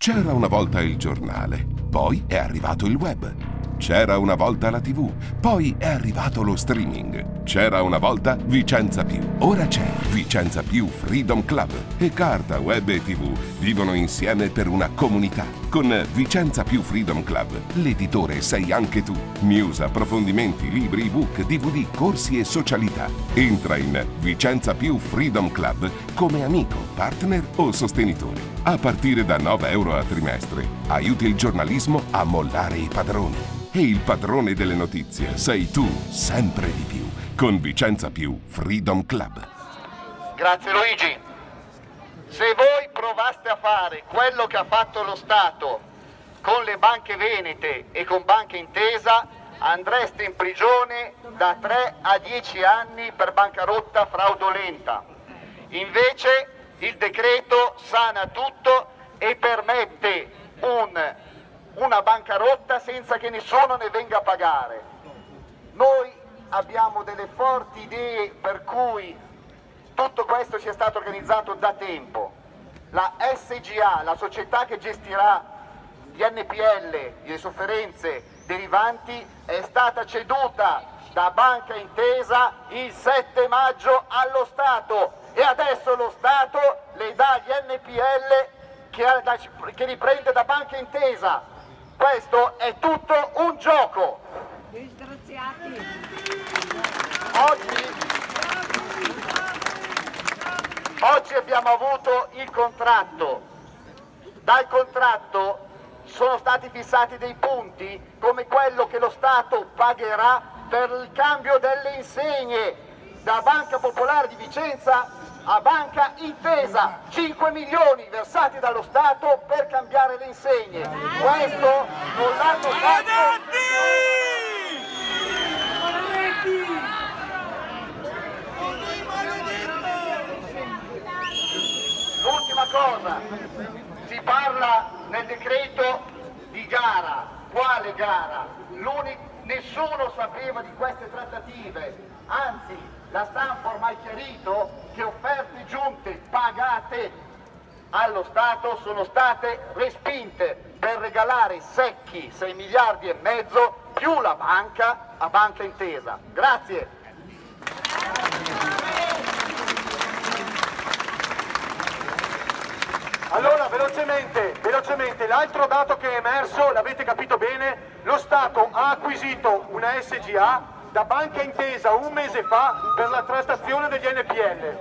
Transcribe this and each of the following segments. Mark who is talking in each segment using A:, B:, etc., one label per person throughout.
A: C'era una volta il giornale, poi è arrivato il web. C'era una volta la TV, poi è arrivato lo streaming. C'era una volta Vicenza Più, ora c'è Vicenza Più Freedom Club. E carta, web e TV vivono insieme per una comunità. Con Vicenza Più Freedom Club, l'editore sei anche tu. News, approfondimenti, libri, ebook, DVD, corsi e socialità. Entra in Vicenza Più Freedom Club come amico, partner o sostenitore. A partire da 9 euro a trimestre, aiuti il giornalismo a mollare i padroni. E il padrone delle notizie sei tu, sempre di più, con Vicenza Più Freedom Club.
B: Grazie Luigi. Se voi provaste a fare quello che ha fatto lo Stato con le banche venete e con Banca Intesa, andreste in prigione da 3 a 10 anni per bancarotta fraudolenta. Invece il decreto sana tutto e permette una bancarotta senza che nessuno ne venga a pagare. Noi abbiamo delle forti idee per cui tutto questo sia stato organizzato da tempo. La SGA, la società che gestirà gli NPL, le sofferenze derivanti, è stata ceduta da Banca Intesa il 7 maggio allo Stato e adesso lo Stato le dà gli NPL che riprende da Banca Intesa. Questo è tutto un gioco.
C: Disgraziati.
B: Oggi abbiamo avuto il contratto. Dal contratto sono stati fissati dei punti come quello che lo Stato pagherà per il cambio delle insegne da Banca Popolare di Vicenza a Banca Intesa, 5 milioni versati dallo Stato per cambiare le insegne. Questo non l'hanno fatto. L'ultima cosa, si parla nel decreto di gara. Quale gara? Nessuno sapeva di queste trattative, anzi la stampa ormai chiarito che offerte giunte pagate allo Stato sono state respinte per regalare secchi 6 miliardi e mezzo più la banca a Banca Intesa. Grazie.
D: Allora, velocemente, l'altro dato che è emerso, l'avete capito bene, lo Stato ha acquisito una SGA da Banca Intesa un mese fa per la trattazione degli NPL.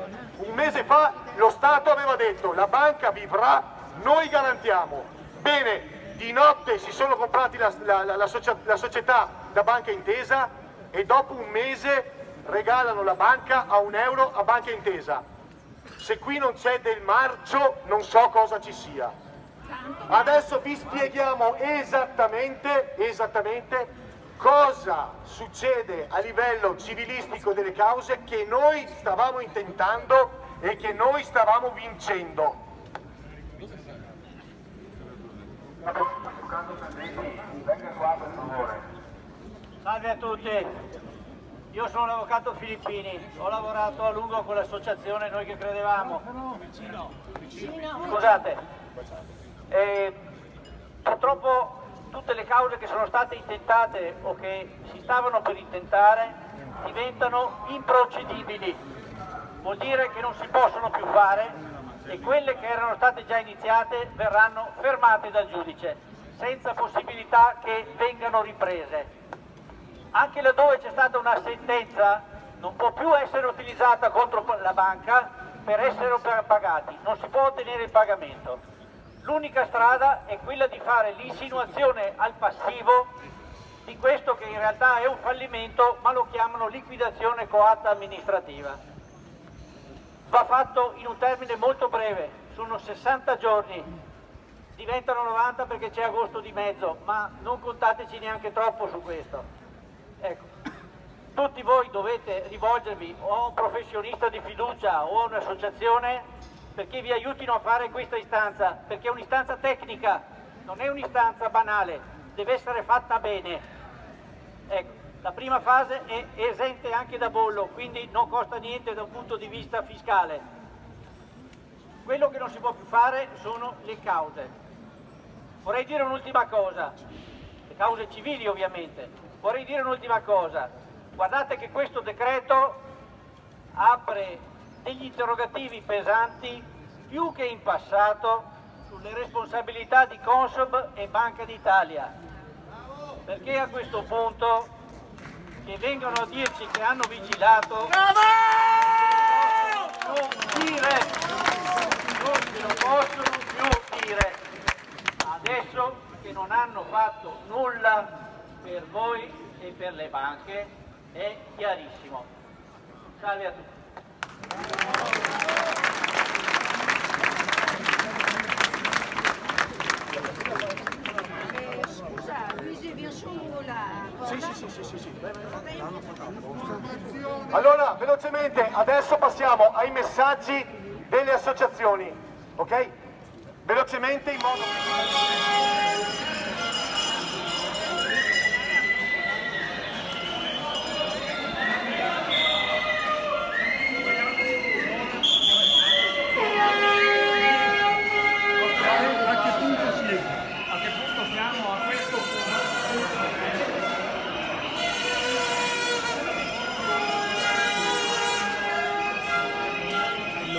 D: Un mese fa lo Stato aveva detto la banca vivrà, noi garantiamo. Bene, di notte si sono comprati la società da Banca Intesa e dopo un mese regalano la banca a €1 a Banca Intesa. Se qui non c'è del marcio non so cosa ci sia. Adesso vi spieghiamo esattamente cosa succede a livello civilistico delle cause che noi stavamo intentando e che noi stavamo vincendo.
E: Salve a tutti. Io sono l'avvocato Filippini, ho lavorato a lungo con l'associazione Noi che Credevamo. Scusate, purtroppo tutte le cause che sono state intentate o che si stavano per intentare diventano improcedibili, vuol dire che non si possono più fare e quelle che erano state già iniziate verranno fermate dal giudice, senza possibilità che vengano riprese. Anche laddove c'è stata una sentenza non può più essere utilizzata contro la banca per essere pagati, non si può ottenere il pagamento. L'unica strada è quella di fare l'insinuazione al passivo di questo che in realtà è un fallimento, ma lo chiamano liquidazione coatta amministrativa. Va fatto in un termine molto breve, sono 60 giorni, diventano 90 perché c'è agosto di mezzo, ma non contateci neanche troppo su questo. Ecco, tutti voi dovete rivolgervi o a un professionista di fiducia o a un'associazione perché vi aiutino a fare questa istanza, perché è un'istanza tecnica, non è un'istanza banale, deve essere fatta bene. Ecco, la prima fase è esente anche da bollo, quindi non costa niente da un punto di vista fiscale. Quello che non si può più fare sono le cause. Vorrei dire un'ultima cosa, le cause civili ovviamente, vorrei dire un'ultima cosa, guardate che questo decreto apre degli interrogativi pesanti più che in passato sulle responsabilità di Consob e Banca d'Italia, perché a questo punto che vengono a dirci che hanno vigilato non ce lo possono più dire, adesso che non hanno fatto nulla per voi e per le banche è chiarissimo. Salve a tutti.
C: Scusa, Luigi, vieni su la cosa.
D: Sì. Allora, velocemente, adesso passiamo ai messaggi delle associazioni, ok? Velocemente in modo...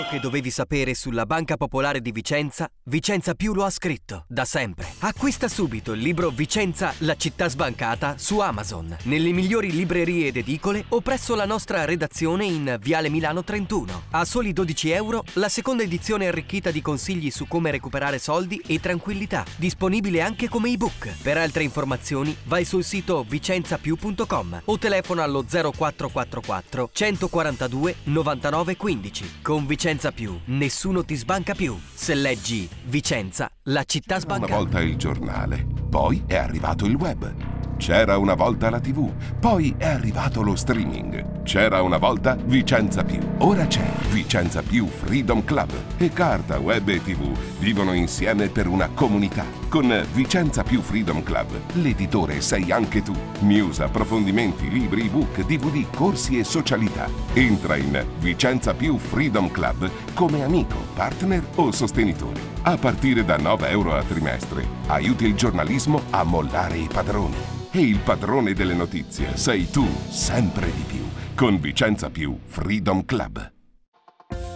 F: Che dovevi sapere sulla Banca Popolare di Vicenza, Vicenza Più lo ha scritto, da sempre. Acquista subito il libro Vicenza, la città sbancata su Amazon, nelle migliori librerie ed edicole o presso la nostra redazione in Viale Milano 31. A soli 12 euro la seconda edizione arricchita di consigli su come recuperare soldi e tranquillità, disponibile anche come ebook. Per altre informazioni vai sul sito vicenzapiù.com o telefona allo 0444 142 99 15. Con Vicenza Più, nessuno ti sbanca più. Se leggi Vicenza, la città sbancata.
A: Una volta il giornale, poi è arrivato il web. C'era una volta la TV, poi è arrivato lo streaming. C'era una volta Vicenza Più, ora c'è Vicenza Più Freedom Club. E carta, web e TV vivono insieme per una comunità. Con Vicenza Più Freedom Club, l'editore sei anche tu. News, approfondimenti, libri, ebook, DVD, corsi e socialità. Entra in Vicenza Più Freedom Club come amico, partner o sostenitore. A partire da 9 euro a trimestre, aiuti il giornalismo a mollare i padroni. E il padrone delle notizie sei tu, sempre di più, con Vicenza Più Freedom Club.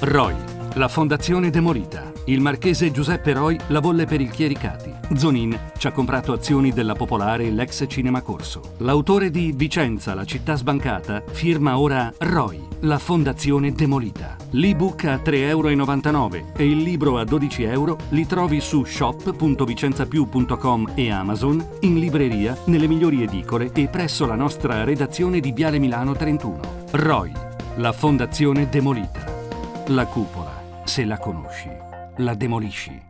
G: ROI, la fondazione demolita. Il marchese Giuseppe Roi la volle per il Chiericati. Zonin ci ha comprato azioni della Popolare e l'ex Cinema Corso. L'autore di Vicenza, la città sbancata, firma ora ROI, la fondazione demolita. L'ebook a 3,99 € e il libro a 12 € li trovi su shop.vicenzapiù.com e Amazon, in libreria, nelle migliori edicole e presso la nostra redazione di Viale Milano 31. ROI, la fondazione demolita. La cupola, se la conosci, la demolisci.